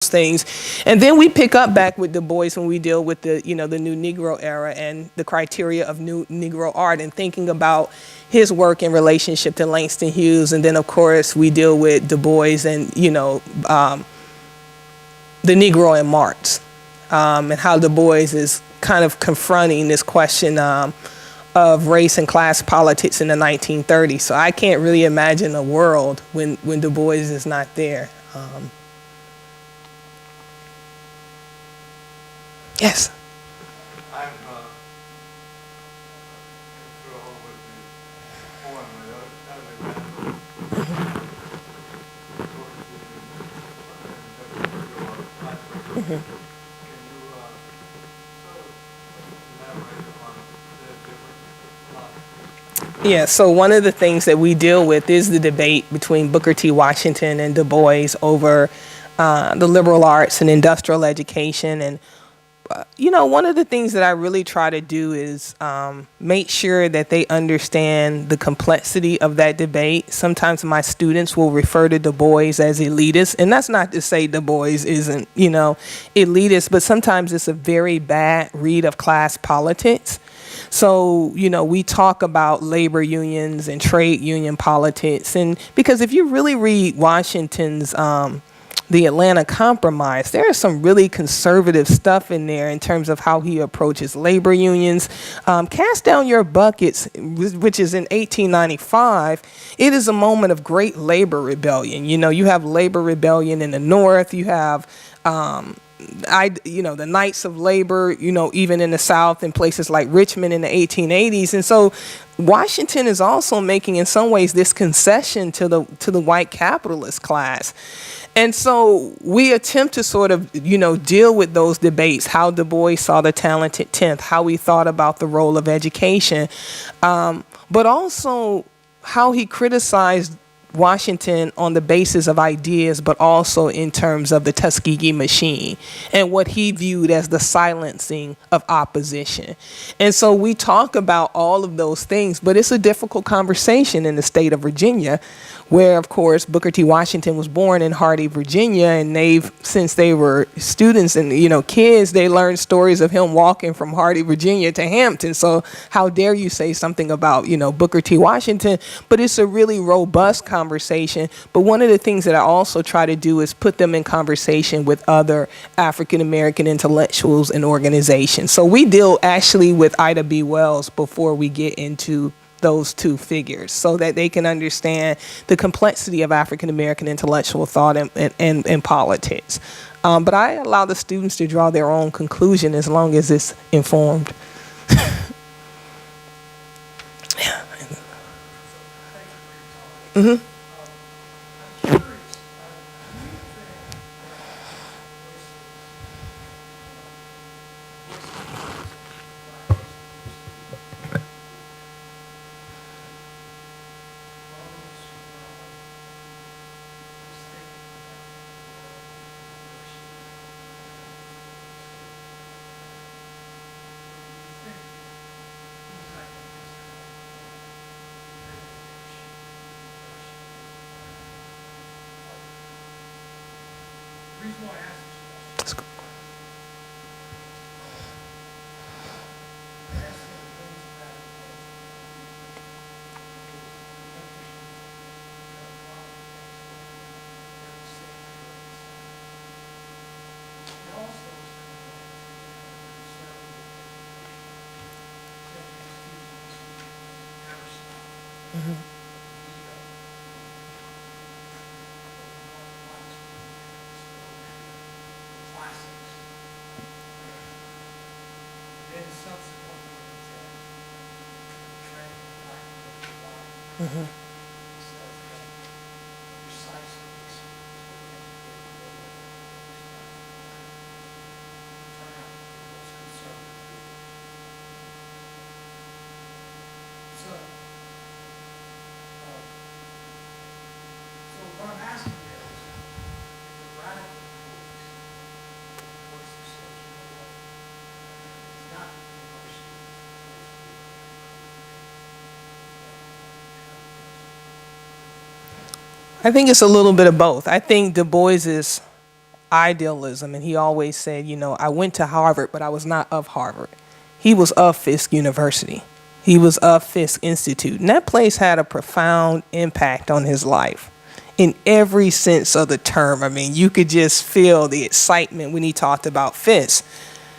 those things. And then we pick up back with Du Bois when we deal with the, the new Negro era and the criteria of new Negro art and thinking about his work in relationship to Langston Hughes. And then, of course, we deal with Du Bois and, the Negro in Marx, and how Du Bois is kind of confronting this question of race and class politics in the 1930s. So I can't really imagine a world when Du Bois is not there. Yes? I'm through all with the poem, Can you elaborate on the different plots? Yeah, so one of the things that we deal with is the debate between Booker T. Washington and Du Bois over the liberal arts and industrial education. And one of the things that I really try to do is make sure that they understand the complexity of that debate. Sometimes my students will refer to Du Bois as elitist, and that's not to say Du Bois isn't, elitist, but sometimes it's a very bad read of class politics. So, we talk about labor unions and trade union politics, and because if you really read Washington's the Atlanta Compromise, there is some really conservative stuff in there in terms of how he approaches labor unions. Cast Down Your Buckets, which is in 1895, it is a moment of great labor rebellion. You have labor rebellion in the North, you have the Knights of Labor, even in the South in places like Richmond in the 1880s. And so Washington is also making, in some ways, this concession to the white capitalist class. And so we attempt to sort of, deal with those debates, how Du Bois saw the talented 10th, how he thought about the role of education, but also how he criticized Washington on the basis of ideas, but also in terms of the Tuskegee machine and what he viewed as the silencing of opposition. And so we talk about all of those things, but it's a difficult conversation in the state of Virginia, where, of course, Booker T. Washington was born in Hardy, Virginia, and since they were students and, kids, they learned stories of him walking from Hardy, Virginia to Hampton. So how dare you say something about, Booker T. Washington? But it's a really robust conversation. But one of the things that I also try to do is put them in conversation with other African-American intellectuals and organizations. So we deal actually with Ida B. Wells before we get into those two figures, so that they can understand the complexity of African-American intellectual thought and politics. But I allow the students to draw their own conclusion as long as it's informed. Yeah. Mm-hmm. That's cool. Mm-hmm. Mm-hmm. I think it's a little bit of both. I think Du Bois is idealism, and he always said, you know, I went to Harvard, but I was not of Harvard. He was of Fisk University. He was of Fisk Institute. And that place had a profound impact on his life in every sense of the term. I mean, you could just feel the excitement when he talked about Fisk.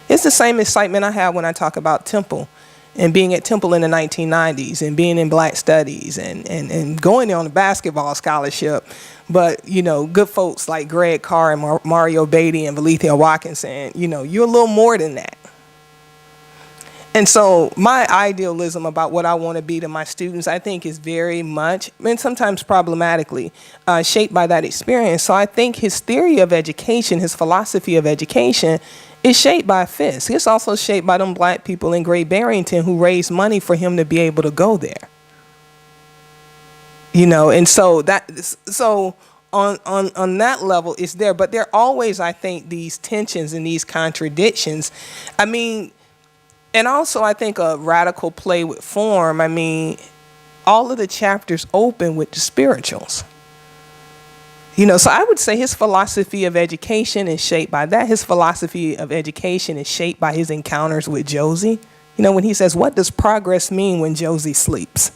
It's the same excitement I have when I talk about Temple and being at Temple in the 1990s and being in Black Studies and going there on a basketball scholarship. But, you know, good folks like Greg Carr and Mario Beatty and Valethia Watkins saying, you know, you're a little more than that. And so my idealism about what I want to be to my students, I think, is very much, and sometimes problematically, shaped by that experience. So I think his theory of education, his philosophy of education, is shaped by Fisk. It's also shaped by them Black people in Great Barrington who raised money for him to be able to go there. You know, and so on that level it's there. But there are always, I think, these tensions and these contradictions. I mean, and also I think a radical play with form. I mean, all of the chapters open with the spirituals. You know, so I would say his philosophy of education is shaped by that. His philosophy of education is shaped by his encounters with Josie. You know, when he says, what does progress mean when Josie sleeps?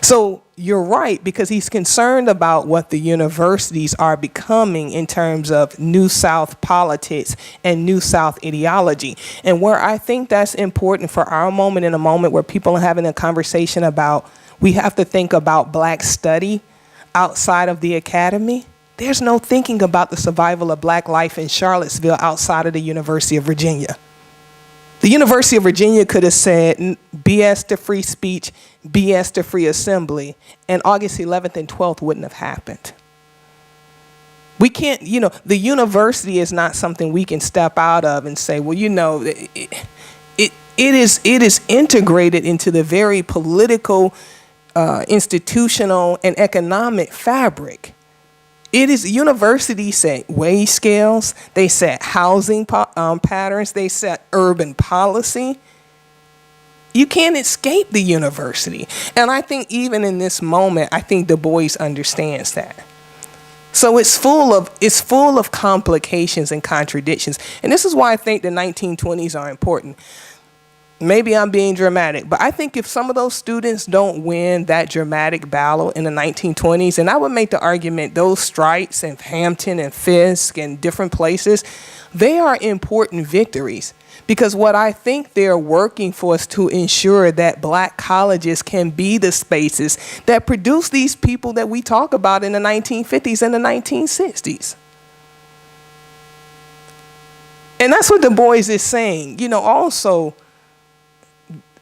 So you're right, because he's concerned about what the universities are becoming in terms of New South politics and New South ideology. And where I think that's important for our moment, in a moment where people are having a conversation about, we have to think about Black study outside of the academy. There's no thinking about the survival of Black life in Charlottesville outside of the University of Virginia. The University of Virginia could have said BS to free speech, BS to free assembly, and August 11th and 12th wouldn't have happened. We can't, you know, the university is not something we can step out of and say, well, you know, it is integrated into the very political, institutional, and economic fabric. It is, universities set wage scales, they set housing patterns, they set urban policy. You can't escape the university. And I think even in this moment, I think Du Bois understands that. So it's full of complications and contradictions. And this is why I think the 1920s are important. Maybe I'm being dramatic, but I think if some of those students don't win that dramatic battle in the 1920s, and I would make the argument those strikes in Hampton and Fisk and different places, they are important victories. Because what I think they're working for is to ensure that Black colleges can be the spaces that produce these people that we talk about in the 1950s and the 1960s. And that's what Du Bois is saying. You know, also,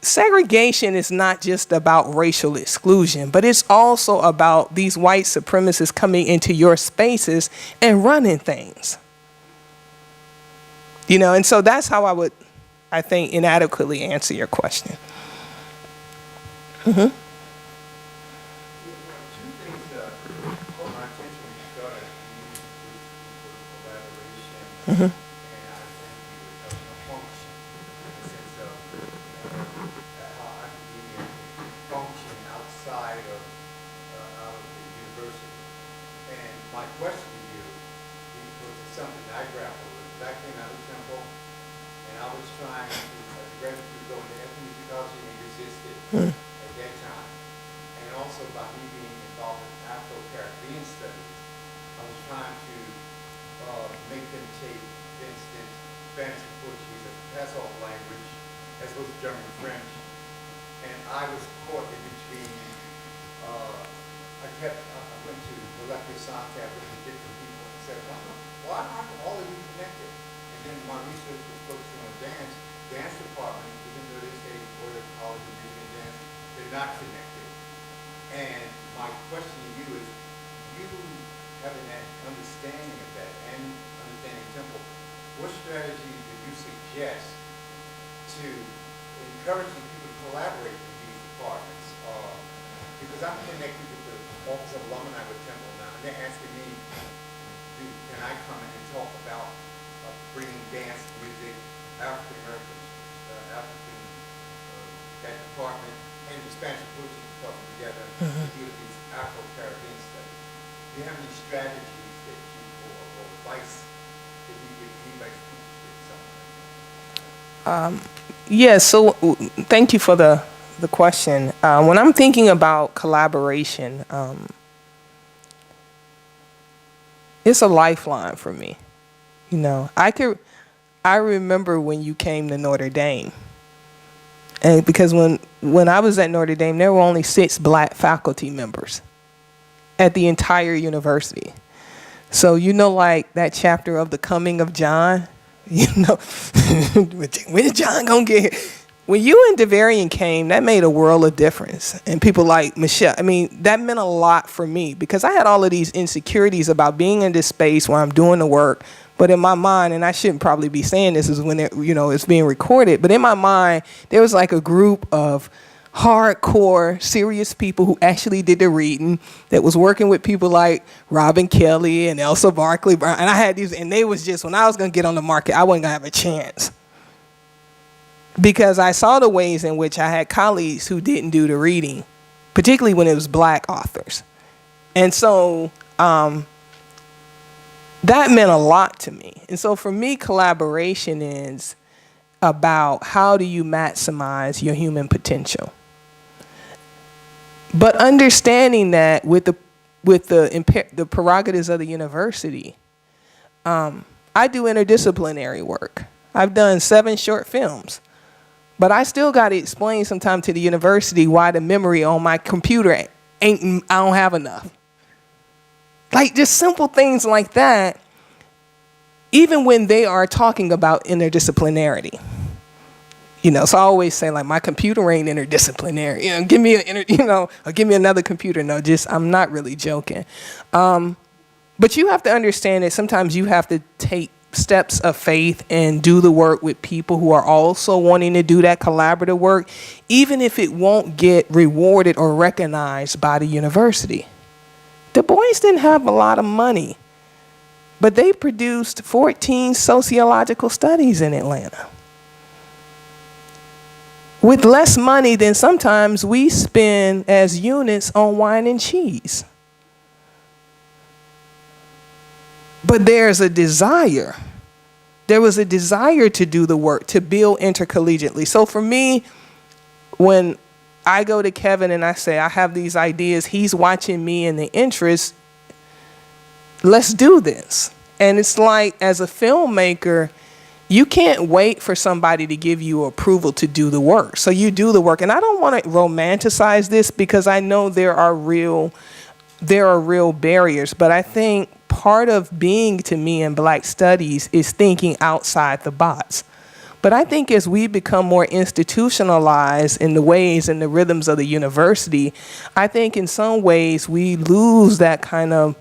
segregation is not just about racial exclusion, but it's also about these white supremacists coming into your spaces and running things. You know, and so that's how I would, I think, inadequately answer your question. Mm-hmm. Two things caught my attention when you started. You used the word collaboration. Mm-hmm. And I think you were talking about function, in the sense of how academia can function outside of the university. And my question to you, because it's something I grapple with, I came out of Temple, and I was trying to, as a graduate student, go into ethnomusicology and resisted at that time. And also by me being involved in Afro-Caribbean studies, I was trying to make them take, for instance, Spanish and Portuguese as a pass-off language, as well as German and French. And I was caught in between, I went to molecular science, I went to different people and said, why aren't all of you connected? And then my research was focusing on dance department, even though they say Bois College of Music and Dance, they're not connected. And my question to you is, you having that understanding of that and understanding Temple, what strategies would you suggest to encouraging people to collaborate with these departments? Because I'm connected with the Office of Alumni with Temple now, and they're asking me, can I come in and talk about bringing dance, music, African Americans, that department, and the Spanish and Portuguese department together to deal with these Afro-Caribbean studies. Do you have any strategies that you, or advice advice that you give anybody's interested in something? Yeah, so thank you for the question. When I'm thinking about collaboration, it's a lifeline for me. You know, I remember when you came to Notre Dame. And because when I was at Notre Dame, there were only 6 black faculty members at the entire university. So, you know, like that chapter of the coming of John, you know, when John gonna get here? When you and Devarian came, that made a world of difference. And people like Michelle, I mean, that meant a lot for me because I had all of these insecurities about being in this space where I'm doing the work. But in my mind, and I shouldn't probably be saying this is when it, you know, it's being recorded, but in my mind, there was like a group of hardcore, serious people who actually did the reading, that was working with people like Robin Kelly and Elsa Barkley Brown. And I had these, and they was just, when I was going to get on the market, I wasn't going to have a chance. Because I saw the ways in which I had colleagues who didn't do the reading, particularly when it was black authors. And so that meant a lot to me. And so for me, collaboration is about how do you maximize your human potential. But understanding that with the prerogatives of the university, I do interdisciplinary work. I've done 7 short films. But I still got to explain sometime to the university why the memory on my computer I don't have enough. Like just simple things like that, even when they are talking about interdisciplinarity. You know, so I always say like my computer ain't interdisciplinary. You know, give me or give me another computer. No, I'm not really joking. But you have to understand that sometimes you have to take steps of faith and do the work with people who are also wanting to do that collaborative work, even if it won't get rewarded or recognized by the university. Du Bois didn't have a lot of money, but they produced 14 sociological studies in Atlanta. With less money than sometimes we spend as units on wine and cheese. But there's a desire. There was a desire to do the work, to build intercollegiately. So for me, when I go to Kevin and I say, I have these ideas, he's watching me in the interest, let's do this. And it's like, as a filmmaker, you can't wait for somebody to give you approval to do the work. So you do the work. And I don't want to romanticize this because I know there are real barriers, but I think part of being, to me, in Black studies is thinking outside the box. But I think as we become more institutionalized in the ways and the rhythms of the university, I think in some ways we lose that kind of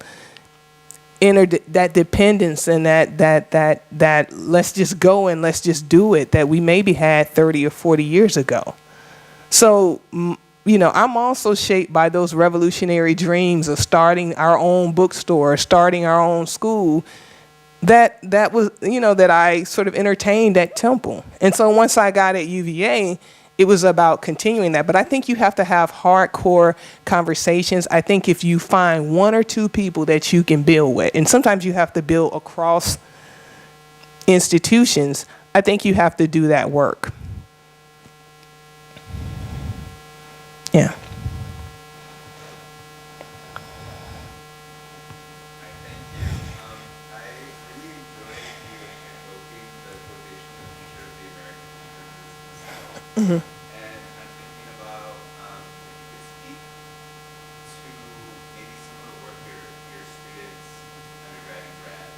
that dependence and that let's just go and let's just do it that we maybe had 30 or 40 years ago. So, you know, I'm also shaped by those revolutionary dreams of starting our own bookstore, starting our own school. That was, you know, that I sort of entertained at Temple. And so once I got at UVA, it was about continuing that. But I think you have to have hardcore conversations. I think if you find 1 or 2 people that you can build with, and sometimes you have to build across institutions, I think you have to do that work. Yeah. Mm-hmm. And I'm thinking about if you could speak to maybe some of the work your students, undergrad and grad,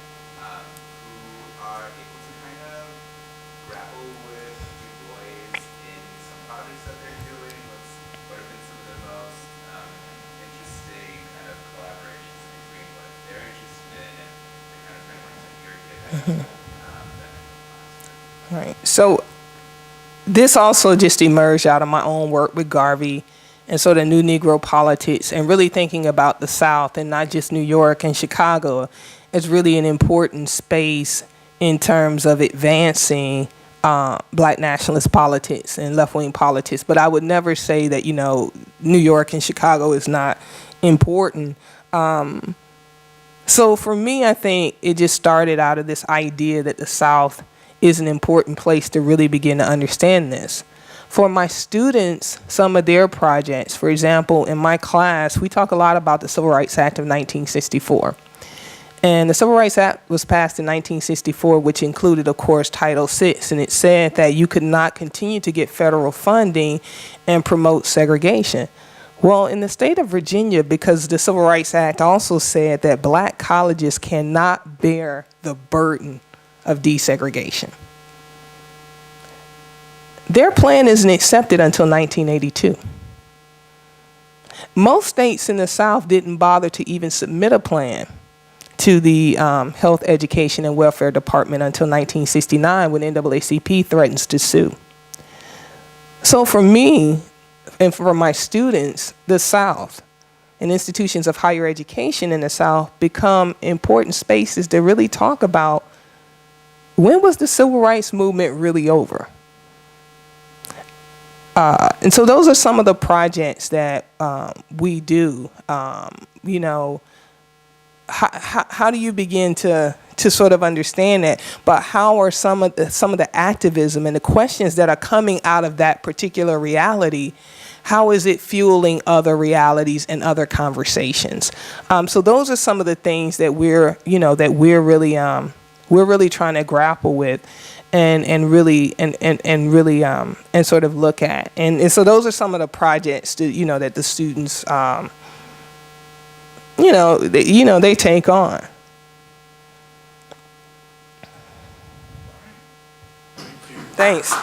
who are able to kind of grapple with Du Bois in some projects that they're doing. What have been some of the most interesting kind of collaborations between what they're interested in and the kind of frameworks that you're given them in the classroom? Right. So this also just emerged out of my own work with Garvey and sort of New Negro politics and really thinking about the South and not just New York and Chicago as really an important space in terms of advancing Black nationalist politics and left-wing politics. But I would never say that, you know, New York and Chicago is not important. So for me, I think it just started out of this idea that the South is an important place to really begin to understand this. For my students, some of their projects, for example, in my class, we talk a lot about the Civil Rights Act of 1964. And the Civil Rights Act was passed in 1964, which included, of course, Title VI. And it said that you could not continue to get federal funding and promote segregation. Well, in the state of Virginia, because the Civil Rights Act also said that black colleges cannot bear the burden of desegregation. Their plan isn't accepted until 1982. Most states in the South didn't bother to even submit a plan to the Health, Education, and Welfare Department until 1969, when NAACP threatens to sue. So for me and for my students, the South and institutions of higher education in the South become important spaces to really talk about, when was the civil rights movement really over? And so those are some of the projects that we do. You know, how do you begin to sort of understand that? But how are some of the activism and the questions that are coming out of that particular reality, how is it fueling other realities and other conversations? So those are some of the things that we're really trying to grapple with and really sort of look at. And so those are some of the projects that, that the students they take on. Thanks.